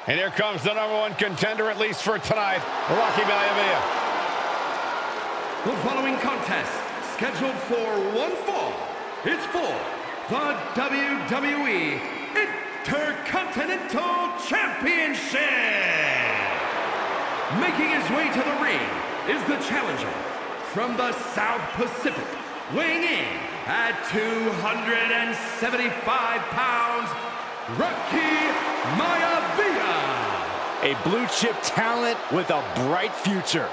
And here comes the #1 contender, at least for tonight, Rocky Maivia. The following contest, scheduled for one fall, is for the WWE Intercontinental Championship. Making his way to the ring is the challenger from the South Pacific, weighing in at 275 pounds, Rocky Maivia. A blue chip talent with a bright future.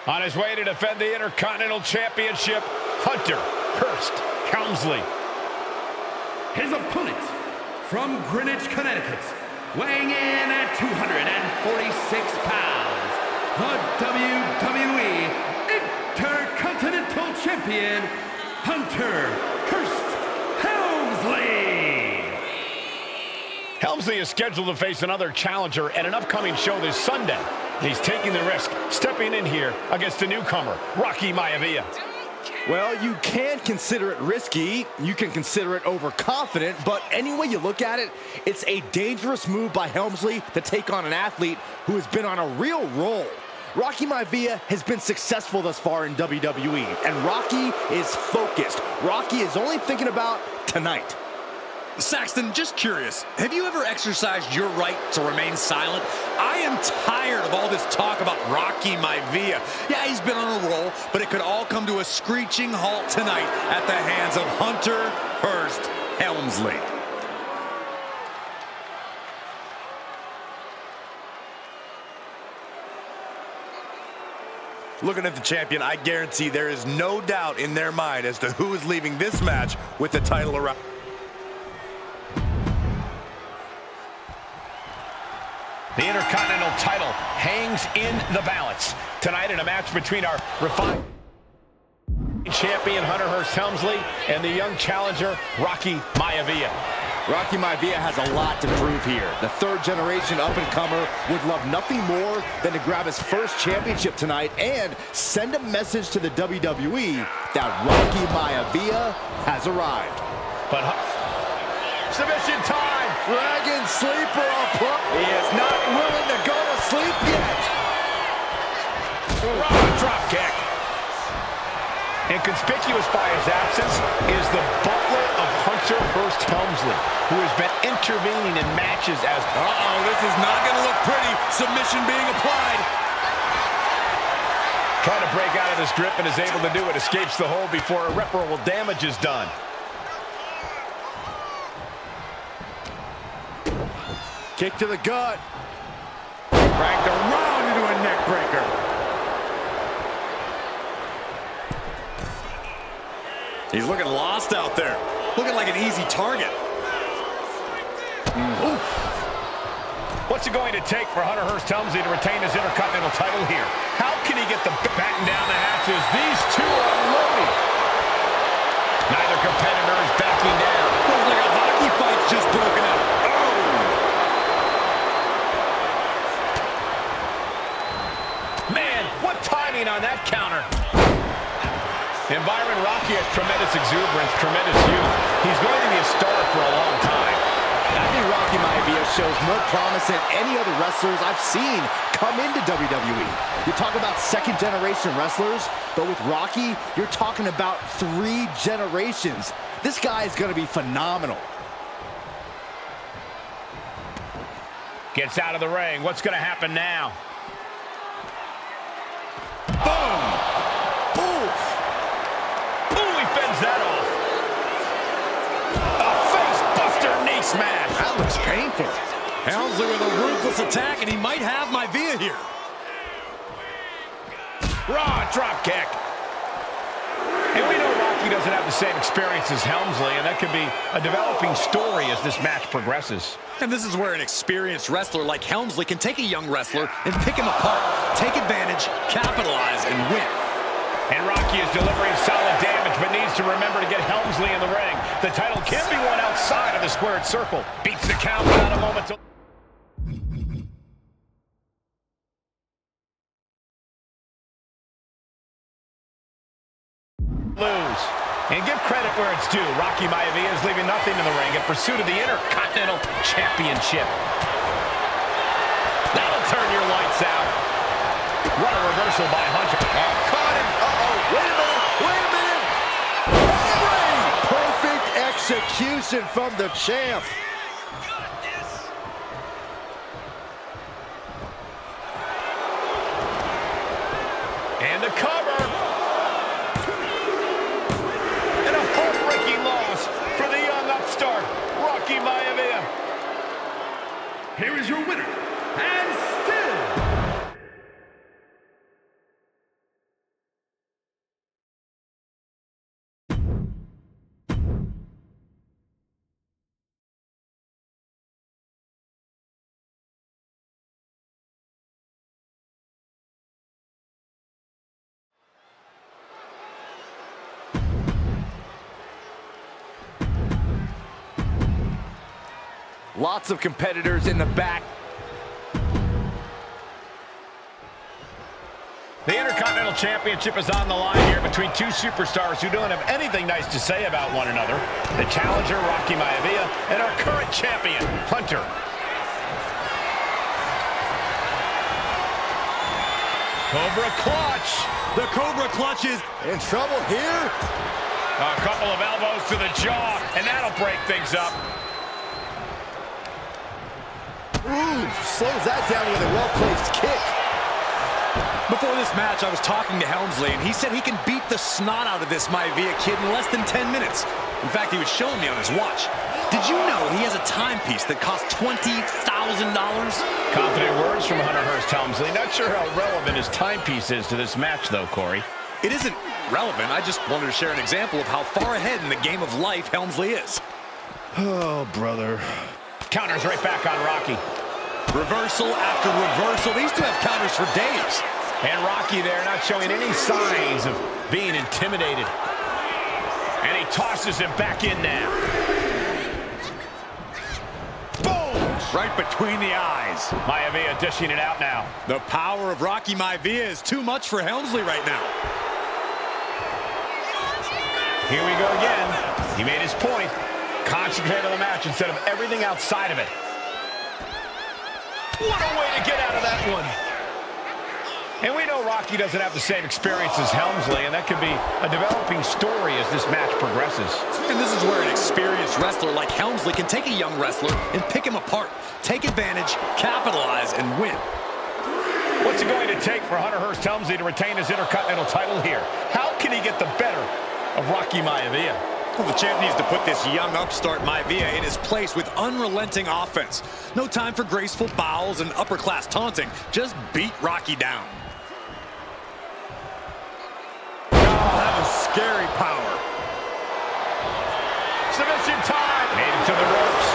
On his way to defend the Intercontinental Championship, Hunter Hearst Helmsley. His opponent from Greenwich, Connecticut, weighing in at 246 pounds, the WWE Intercontinental Champion, Hunter Hearst Helmsley. Helmsley is scheduled to face another challenger at an upcoming show this Sunday. He's taking the risk, stepping in here against the newcomer, Rocky Maivia. Well, you can consider it risky, you can consider it overconfident, but any way you look at it, it's a dangerous move by Helmsley to take on an athlete who has been on a real roll. Rocky Maivia has been successful thus far in WWE, and Rocky is focused. Rocky is only thinking about tonight. Saxton, just curious, have you ever exercised your right to remain silent? I am tired of all this talk about Rocky Maivia. Yeah, he's been on a roll, but it could all come to a screeching halt tonight at the hands of Hunter Hearst Helmsley. Looking at the champion, I guarantee there is no doubt in their mind as to who is leaving this match with the title around. The Intercontinental title hangs in the balance tonight in a match between our refined champion Hunter Hearst Helmsley and the young challenger Rocky Maivia. Rocky Maivia has a lot to prove here. The third-generation up-and-comer would love nothing more than to grab his first championship tonight and send a message to the WWE that Rocky Maivia has arrived. But submission time! Dragon sleeper apart. He is not willing to go to sleep yet. Drop kick. Inconspicuous by his absence is the butler of Hunter Hearst Helmsley, who has been intervening in matches as... This is not going to look pretty. Submission being applied. Trying to break out of this grip and is able to do it. Escapes the hold before irreparable damage is done. Kick to the gut. Cranked around into a neck breaker. He's looking lost out there. Looking like an easy target. Oof. What's it going to take for Hunter Hearst Helmsley to retain his Intercontinental title here? How can he get the batten down the hatches? These two are loaded. Neither competitor is backing down. Looks like a hockey fight's just broken out. Timing on that counter. Byron Rocky has tremendous exuberance, tremendous youth. He's going to be a star for a long time. I think Rocky Maivia shows more promise than any other wrestlers I've seen come into WWE. You talk about second-generation wrestlers, but with Rocky, you're talking about 3 generations. This guy is going to be phenomenal. Gets out of the ring. What's going to happen now? Boom! Oof! Ooh, he fends that off. A face-buster knee smash. That looks painful. Helmsley with a ruthless attack, and he might have Maivia here. Raw drop kick. And we know Rocky doesn't have the same experience as Helmsley, and that could be a developing story as this match progresses. And this is where an experienced wrestler like Helmsley can take a young wrestler and pick him apart, take advantage, capitalize, and win. And Rocky is delivering solid damage, but needs to remember to get Helmsley in the ring. The title can be won outside of the squared circle. Beats the count without a moment to... lose. shoulders. And give credit where it's due. Rocky Maivia is leaving nothing in the ring in pursuit of the Intercontinental Championship. That'll turn your lights out. What a reversal by Hunter. Oh, caught him. Uh-oh. Wait a minute. Wait a minute. Perfect execution from the champ. And the cover. And a heartbreaking loss for the young upstart, Rocky Maivia. Here is your winner, and still Lots of competitors in the back. The Intercontinental Championship is on the line here between two superstars who don't have anything nice to say about one another. The challenger, Rocky Maivia, and our current champion, Hunter. Cobra Clutch. The Cobra Clutch is In trouble here. A couple of elbows to the jaw, and that'll break things up. Ooh, slows that down with a well-placed kick. Before this match, I was talking to Helmsley, and he said he can beat the snot out of this Maivia kid in less than 10 minutes. In fact, he was showing me on his watch. Did you know he has a timepiece that costs $20,000? Confident words from Hunter Hearst Helmsley. Not sure how relevant his timepiece is to this match, though, Corey. It isn't relevant. I just wanted to share an example of how far ahead in the game of life Helmsley is. Oh, brother. Counters right back on Rocky. Reversal after reversal. These two have counters for days. And Rocky there not showing any signs of being intimidated. And he tosses him back in now. Boom! Right between the eyes. Maivia dishing it out now. The power of Rocky Maivia is too much for Helmsley right now. Here we go again. He made his point. Concentrate on the match instead of everything outside of it. What a way to get out of that one. And we know Rocky doesn't have the same experience as Helmsley, and that could be a developing story as this match progresses. And this is where an experienced wrestler like Helmsley can take a young wrestler and pick him apart, take advantage, capitalize, and win. What's it going to take for Hunter Hearst Helmsley to retain his Intercontinental title here? How can he get the better of Rocky Maivia? Well, the champ needs to put this young upstart Maivia in his place with unrelenting offense. No time for graceful bows and upper-class taunting. Just beat Rocky down. Oh, that was scary power. Submission time. Made it to the ropes.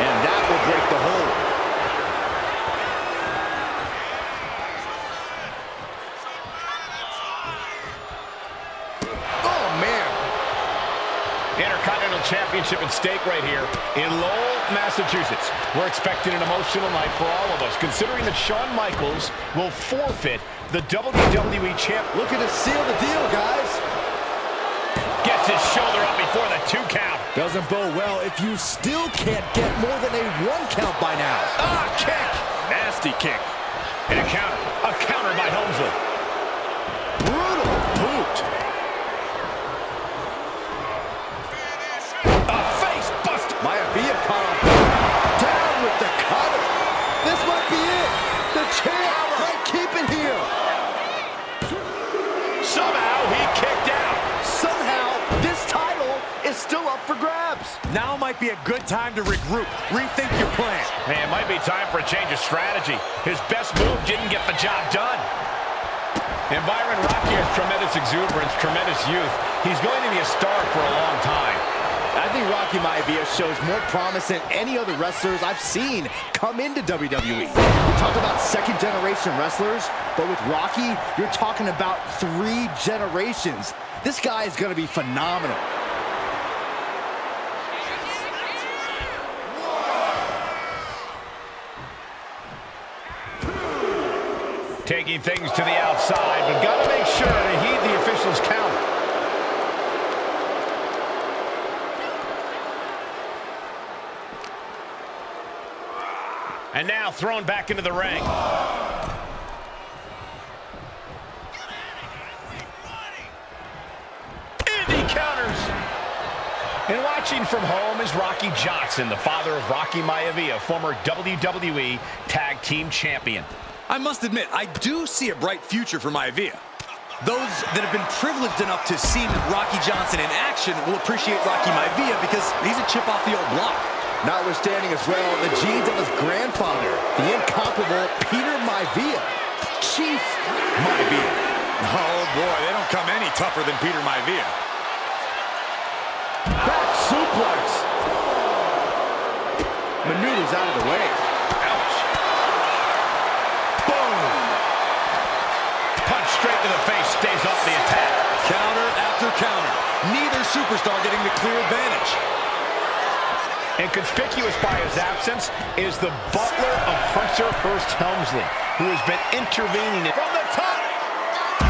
And that will break the hold. Intercontinental Championship at stake right here in Lowell, Massachusetts. We're expecting an emotional night for all of us, considering that Shawn Michaels will forfeit the WWE Champ. Looking to seal the deal, guys. Gets his shoulder up before the 2 count. Doesn't bode well if you still can't get more than a 1 count by now. Ah, kick. Nasty kick. And a counter by Helmsley. Brutal boot. Maivia caught off down with the cutter. This might be it. The champ might keep it here. Somehow he kicked out. Somehow this title is still up for grabs. Now might be a good time to regroup, rethink your plan. Man, it might be time for a change of strategy. His best move didn't get the job done. And Byron, Rocky has tremendous exuberance, tremendous youth. He's going to be a star for a long time. I think Rocky Maivia shows more promise than any other wrestlers I've seen come into WWE. We talk about second-generation wrestlers, but with Rocky, you're talking about 3 generations. This guy is going to be phenomenal. Taking things to the outside, but got to make sure to heed the official's count. And now thrown back into the ring. Indy counters. And watching from home is Rocky Johnson, the father of Rocky Maivia, former WWE Tag Team Champion. I must admit, I do see a bright future for Maivia. Those that have been privileged enough to see Rocky Johnson in action will appreciate Rocky Maivia because he's a chip off the old block. Notwithstanding as well the genes of his grandfather, the incomparable Peter Maivia, Chief Maivia. Oh boy, they don't come any tougher than Peter Maivia. Back suplex. Maneuvers out of the way. Ouch. Boom. Punch straight to the face, stays off the attack. Counter after counter. Neither superstar getting the clear advantage. And conspicuous by his absence is the butler of Hunter Hearst Helmsley, who has been intervening from the top.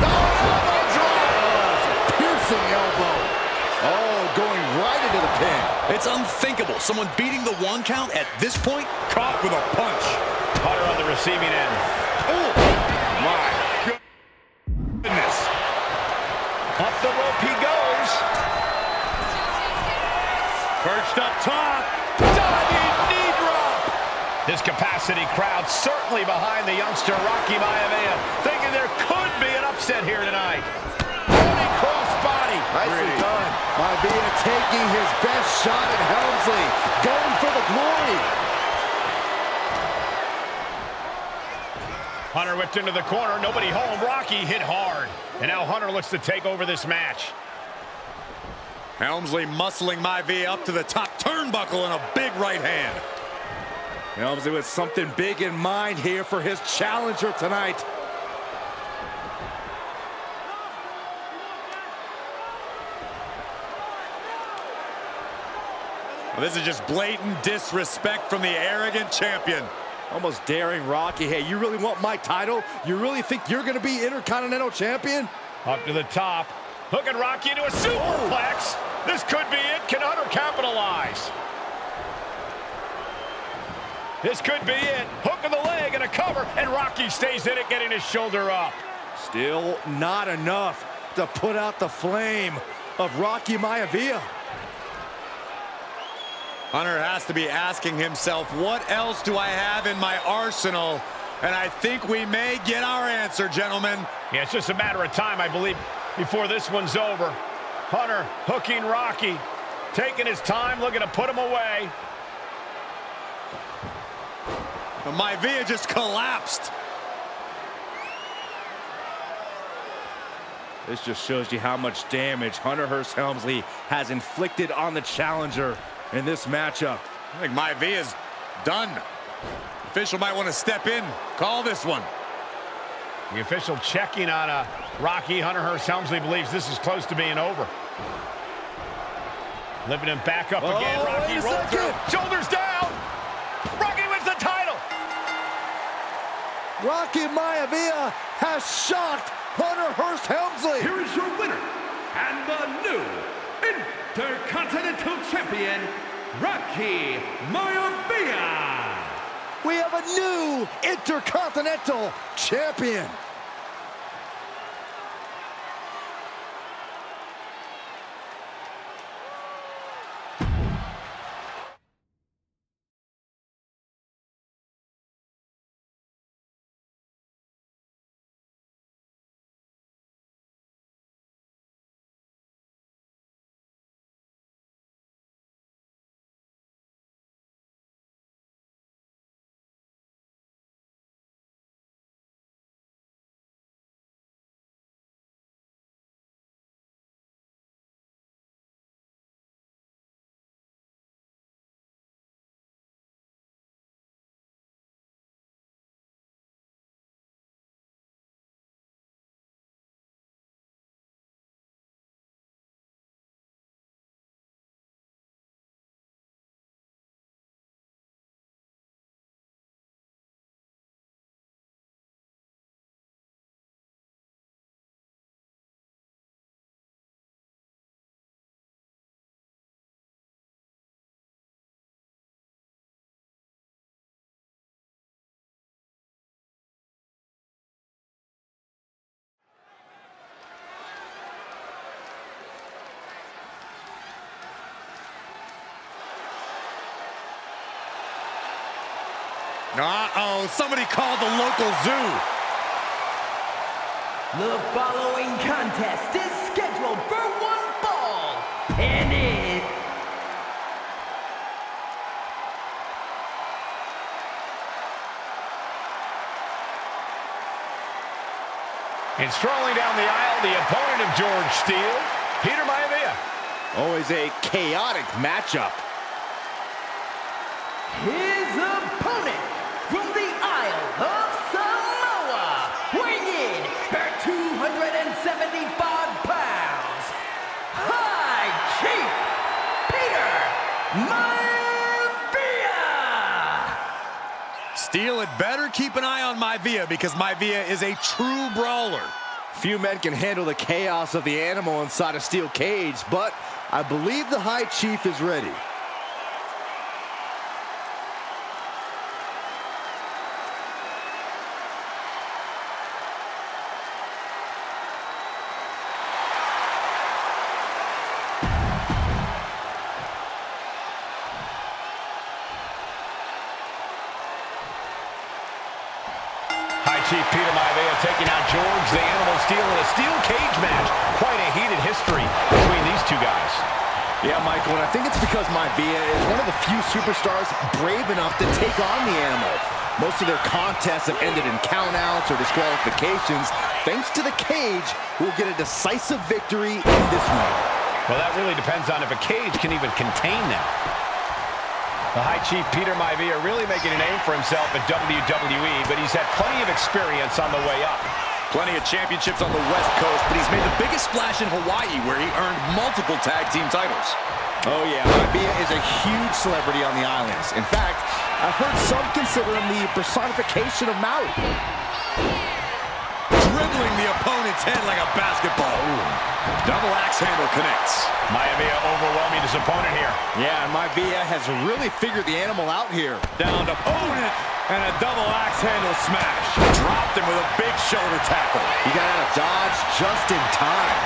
Elbow drop. Piercing elbow. Oh, going right into the pin. It's unthinkable. Someone beating the 1 count at this point, caught with a punch. Hunter on the receiving end. Oh, my goodness. Up the rope he goes. Perched up top. Diving knee drop. This capacity crowd certainly behind the youngster Rocky Maivia, thinking there could be an upset here tonight. Holy crossbody. Nicely done. Maivia taking his best shot at Helmsley. Going for the glory. Hunter whipped into the corner. Nobody home. Rocky hit hard. And now Hunter looks to take over this match. Helmsley muscling Maivia up to the top turnbuckle and a big right hand. Helmsley with something big in mind here for his challenger tonight. Well, this is just blatant disrespect from the arrogant champion. Almost daring Rocky. Hey, you really want my title? You really think you're going to be Intercontinental Champion? Up to the top. Hooking Rocky into a superplex. This could be it. Can Hunter capitalize? This could be it. Hook of the leg and a cover, and Rocky stays in it, getting his shoulder up. Still not enough to put out the flame of Rocky Maivia. Hunter has to be asking himself, what else do I have in my arsenal? And I think we may get our answer, gentlemen. Yeah, it's just a matter of time, I believe, before this one's over. Hunter hooking Rocky, taking his time, looking to put him away. Maivia just collapsed. This just shows you how much damage Hunter Hearst Helmsley has inflicted on the challenger in this matchup. I think Maivia's done. The official might want to step in, call this one. The official checking on Rocky. Hunter Hearst Helmsley believes this is close to being over. Lifting him back up again. Rocky rolls through. Shoulders down. Rocky wins the title. Rocky Maivia has shocked Hunter Hearst Helmsley. Here is your winner, and the new Intercontinental Champion, Rocky Maivia. We have a new Intercontinental Champion. Uh-oh, somebody called the local zoo. The following contest is scheduled for one fall, and And strolling down the aisle, the opponent of George Steele, Peter Maivia. Always a chaotic matchup. his opponent from the Isle of Samoa, weighing in at 275 pounds, High Chief Peter Maivia. Steele had better keep an eye on Maivia because Maivia is a true brawler. Few men can handle the chaos of the animal inside a steel cage, but I believe the High Chief is ready. Chief Peter Maivia taking out George the Animal Steele in a steel cage match. Quite a heated history between these two guys. Yeah, Michael, and I think it's because Maivia is one of the few superstars brave enough to take on the animal. Most of their contests have ended in countouts or disqualifications. Thanks to the cage, we'll get a decisive victory in this one. Well, that really depends on if a cage can even contain them. The High Chief Peter Maivia really making a name for himself at WWE, but he's had plenty of experience on the way up. Plenty of championships on the West Coast, but he's made the biggest splash in Hawaii, where he earned multiple tag team titles. Oh yeah, Maivia is a huge celebrity on the islands. In fact, I've heard some consider him the personification of Maui. Dribbling the opponent's head like a basketball. Double axe handle connects. Maivia overwhelming his opponent here. Yeah, and Maivia has really figured the animal out here. Down to opponent and a double axe handle smash. Dropped him with a big shoulder tackle. He got out of dodge just in time.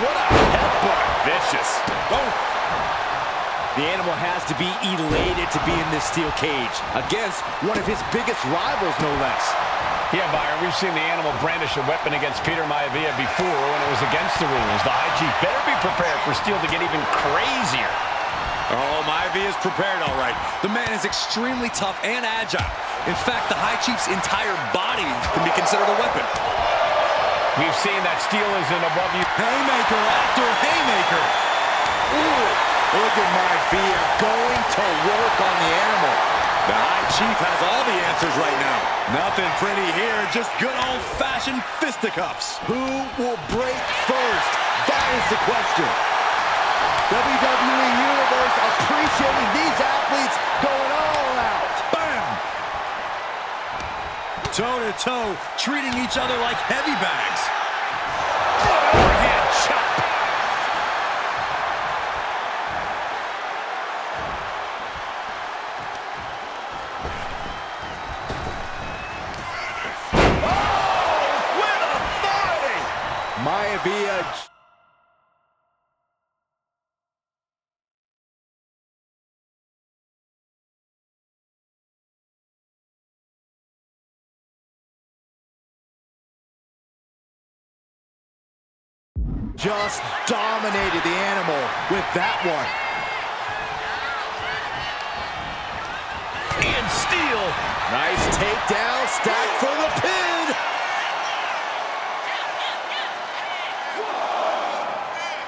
What a headbutt. Vicious. Oh. The animal has to be elated to be in this steel cage against one of his biggest rivals, no less. Yeah, Byron, we've seen the animal brandish a weapon against Peter Maivia before when it was against the rules. The High Chief better be prepared for Steele to get even crazier. Oh, Maivia's prepared all right. The man is extremely tough and agile. In fact, the High Chief's entire body can be considered a weapon. We've seen that Steele is an above you. Haymaker after haymaker. Ooh, look at Maivia going to work on the animal. The High Chief has all the answers right now. Nothing pretty here, just good old-fashioned fisticuffs. Who will break first? That is the question. WWE Universe appreciating these athletes going all out. Bam! Toe-to-toe, treating each other like heavy bags. Overhand chop. Maivia just dominated the animal with that one. And Steele. Nice takedown, stack for the pin.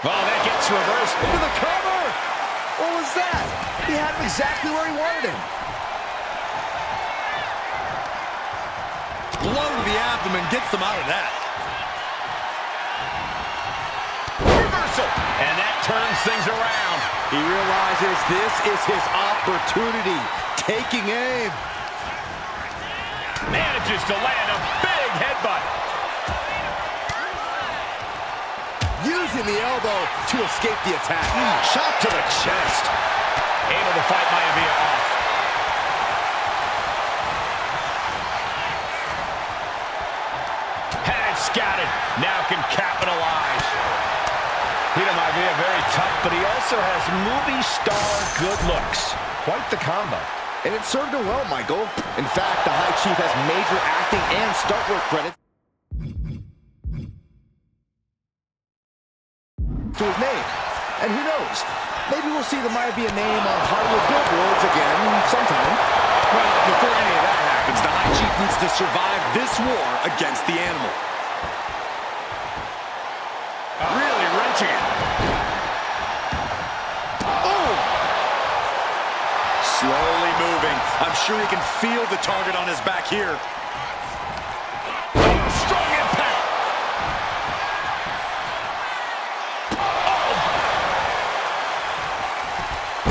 Oh, that gets reversed. Into the cover. What was that? He had him exactly where he wanted him. Blow to the abdomen gets them out of that. Reversal. And that turns things around. He realizes this is his opportunity. Taking aim. Manages to land a big headbutt. Using the elbow to escape the attack. Shot to the chest. Able to fight Maivia off. Had it scouted. Now can capitalize. Peter Maivia very tough, but he also has movie star good looks. Quite the combo. And it served him well, Michael. In fact, the High Chief has major acting and stunt work credits to his name. And who knows? Maybe we'll see the Maivia name on Hollywood billboards again sometime. Well, before any of that happens, the High Chief needs to survive this war against the animal. Really wrenching it. Oh! Slowly moving. I'm sure he can feel the target on his back here. Oh, strong impact.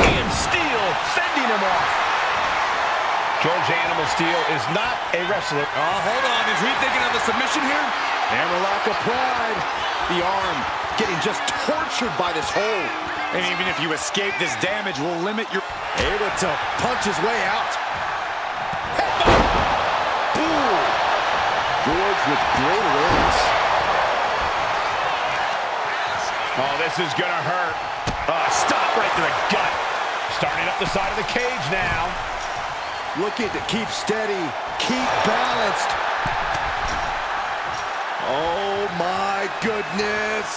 And Steel fending him off. George Animal Steel is not a wrestler. Oh, hold on. Is he thinking of a submission here? Hammerlock applied. The arm getting just tortured by this hold. And even if you escape, this damage will limit your... Able to punch his way out. Ooh. George with great awareness. Oh, this is gonna hurt. Stop right to the gut. Starting up the side of the cage now. Looking to keep steady, keep balanced. Oh my goodness.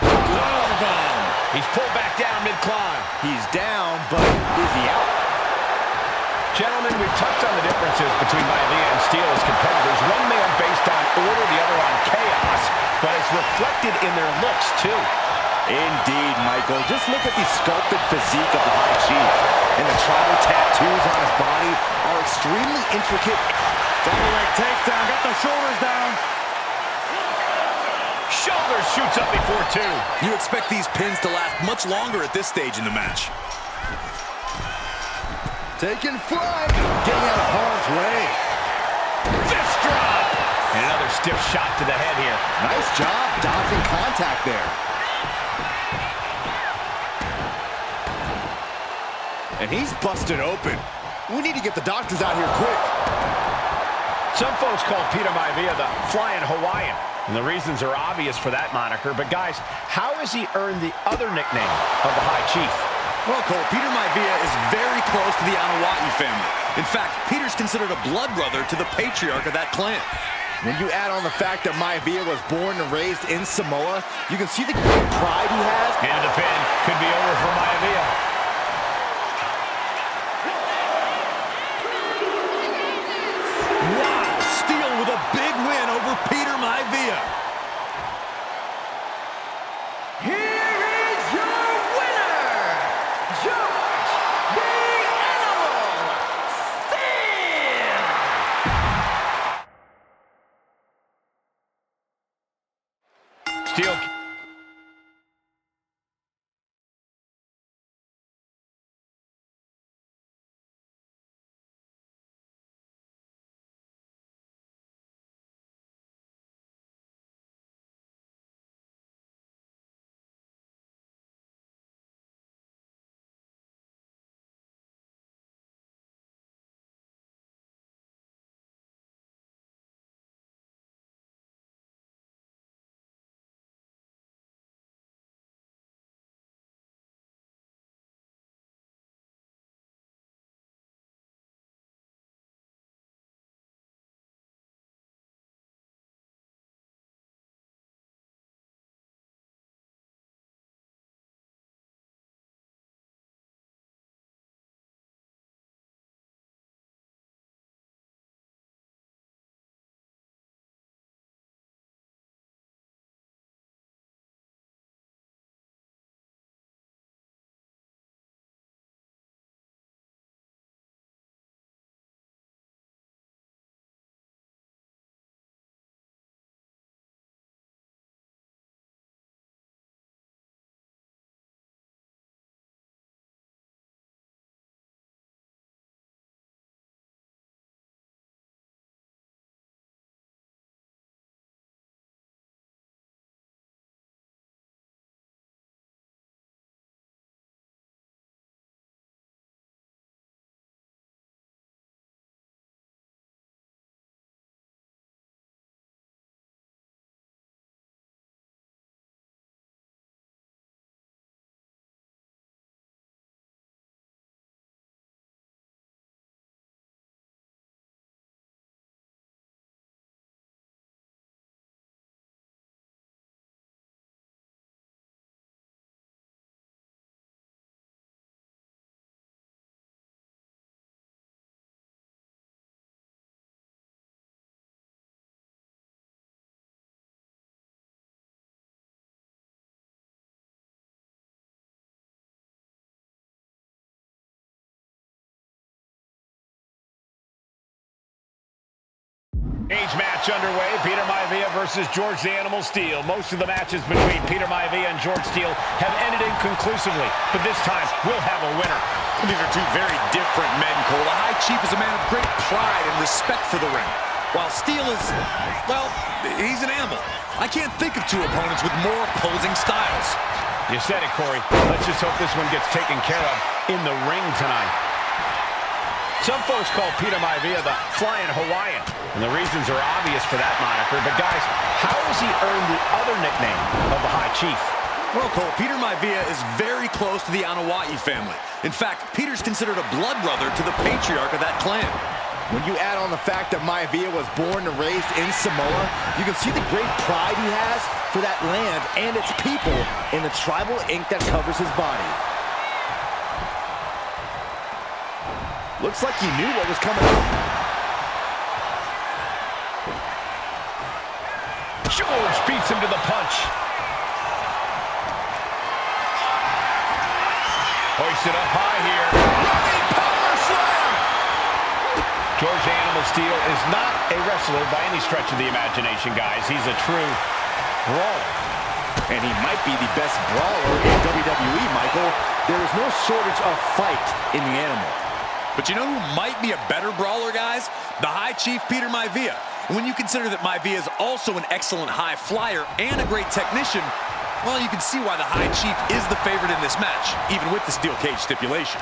Glove bomb. He's pulled back down mid-climb. He's down, but is he out? Gentlemen, we've touched on the differences between Maivia and Steel as competitors. One man based on order, the other on chaos, but it's reflected in their looks, too. Indeed, Michael. Just look at the sculpted physique of the High Chief. And the tribal tattoos on his body are extremely intricate. Double leg takedown, got the shoulders down. Shoulder shoots up before two. You expect these pins to last much longer at this stage in the match. Taking flight. Getting out of harm's way. Fist drop. And another stiff shot to the head here. Nice job dodging contact there. And he's busted open. We need to get the doctors out here quick. Some folks call Peter Maivia the Flying Hawaiian. And the reasons are obvious for that moniker. But guys, how has he earned the other nickname of the High Chief? Well, Cole, Peter Maivia is very close to the Wwe2K family. In fact, Peter's considered a blood brother to the patriarch of that clan. When you add on the fact that Maivia was born and raised in Samoa, you can see the great pride he has. Into the pin. Could be over for Maivia. Wow, Steel with a big win over Peter Maivia. Here is your winner, George the Animal Steel. Steel. Cage match underway. Peter Maivia versus George the Animal Steele. Most of the matches between Peter Maivia and George Steele have ended inconclusively, but this time we'll have a winner. These are two very different men, Cole. The High Chief is a man of great pride and respect for the ring, while Steele is, well, he's an animal. I can't think of two opponents with more opposing styles. You said it, Corey. Let's just hope this one gets taken care of in the ring tonight. Some folks call Peter Maivia the Flying Hawaiian, and the reasons are obvious for that moniker. But guys, how has he earned the other nickname of the High Chief? Well, Cole, Peter Maivia is very close to the Wwe2K family. In fact, Peter's considered a blood brother to the patriarch of that clan. When you add on the fact that Maivia was born and raised in Samoa, you can see the great pride he has for that land and its people in the tribal ink that covers his body. Looks like he knew what was coming up. George beats him to the punch. Hoisted up high here. Running power slam! George the Animal Steele is not a wrestler by any stretch of the imagination, guys. He's a true brawler. And he might be the best brawler in WWE, Michael. There is no shortage of fight in the animal. But you know who might be a better brawler, guys? The High Chief, Peter Maivia. And when you consider that Maivia is also an excellent high flyer and a great technician, well, you can see why the High Chief is the favorite in this match, even with the steel cage stipulation.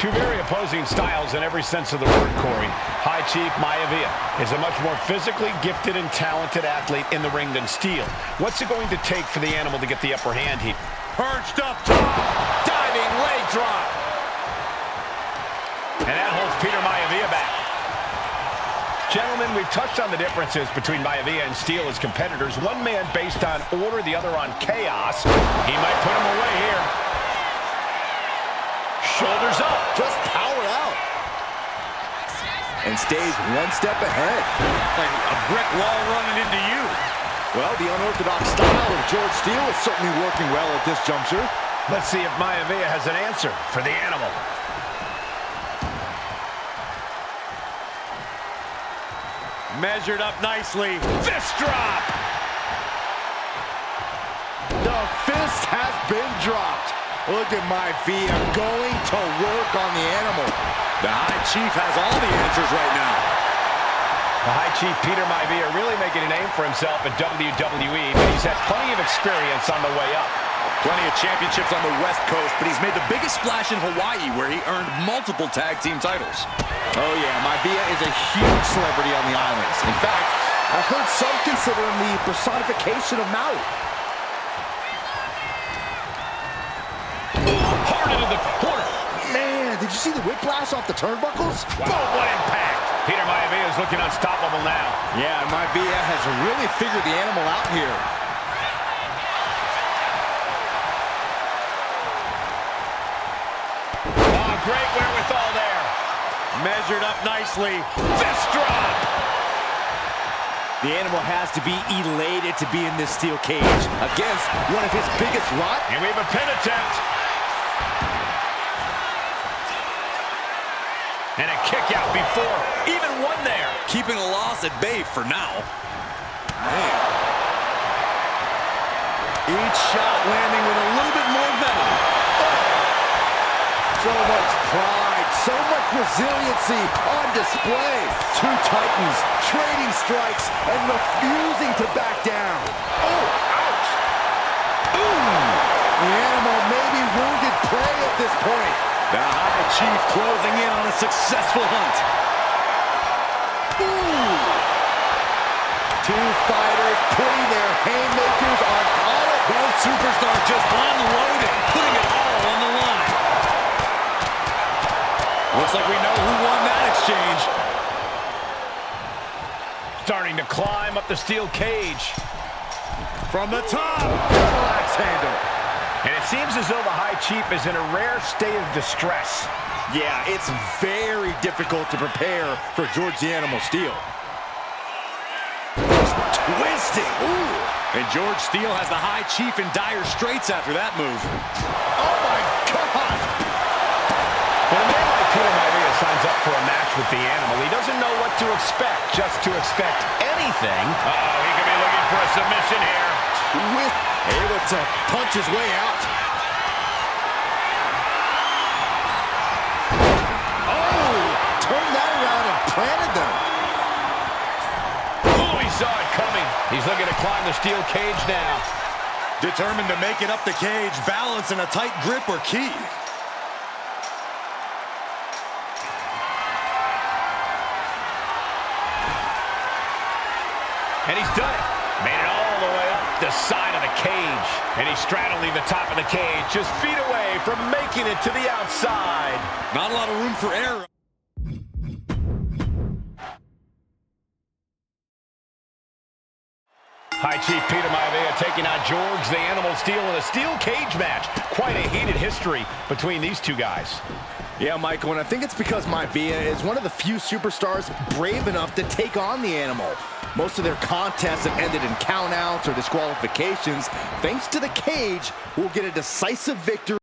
Two very opposing styles in every sense of the word, Corey. High Chief Maivia is a much more physically gifted and talented athlete in the ring than Steele. What's it going to take for the animal to get the upper hand here? Perched up top, diving leg drop. And that holds Peter Maivia back. Gentlemen, we've touched on the differences between Maivia and Steele as competitors. One man based on order, the other on chaos. He might put him away here. Shoulders up. Just power out. And stays one step ahead. Like a brick wall running into you. Well, the unorthodox style of George Steele is certainly working well at this juncture. Let's see if Maivia has an answer for the animal. Measured up nicely. Fist drop! The fist has been dropped. Look at Maivia going to work on the animal. The High Chief has all the answers right now. The High Chief Peter Maivia really making a name for himself at WWE, but he's had plenty of experience on the way up. Plenty of championships on the West Coast, but he's made the biggest splash in Hawaii, where he earned multiple tag team titles. Oh yeah, Maivia is a huge celebrity on the islands. In fact, I've heard some consider him the personification of Maui. Hard into the corner. Man, did you see the whiplash off the turnbuckles? Wow, what impact. Peter Maivia is looking unstoppable now. Yeah, Maivia has really figured the animal out here. Oh, great wherewithal there. Measured up nicely. Fist drop. The animal has to be elated to be in this steel cage against one of his biggest rivals. And we have a pin attempt. And a kick out before even one there. Keeping a loss at bay for now. Man. Each shot landing with a little bit more venom. So much pride, so much resiliency on display. Two titans trading strikes and refusing to back down. Oh, ouch. Ooh. The animal may be wounded prey at this point. The High Chief closing in on a successful hunt. Ooh. Two fighters putting their haymakers on all of both superstars just unloading, putting it all on the line. Looks like we know who won that exchange. Starting to climb up the steel cage. From the top. double axe handle. And it seems as though the High Chief is in a rare state of distress. Yeah, it's very difficult to prepare for George the Animal Steele. Twisting. Ooh. And George Steele has the High Chief in dire straits after that move. Oh my God! When a man like Peter Maivia signs up for a match with the animal. He doesn't know what to expect. Just to expect anything. Uh-oh, he could be looking for a submission here. Able to punch his way out. Oh, turned that around and planted them. Oh, he saw it coming. He's looking to climb the steel cage now. Determined to make it up the cage, balance and a tight grip are key. And he's done it. Made it all the way up the side of the cage. And he's straddling the top of the cage, just feet away from making it to the outside. Not a lot of room for error. High Chief Peter Maivia taking on George the Animal Steel in a steel cage match. Quite a heated history between these two guys. Yeah, Michael, and I think it's because Maivia is one of the few superstars brave enough to take on the Animal. Most of their contests have ended in countouts or disqualifications. Thanks to the cage, we'll get a decisive victory.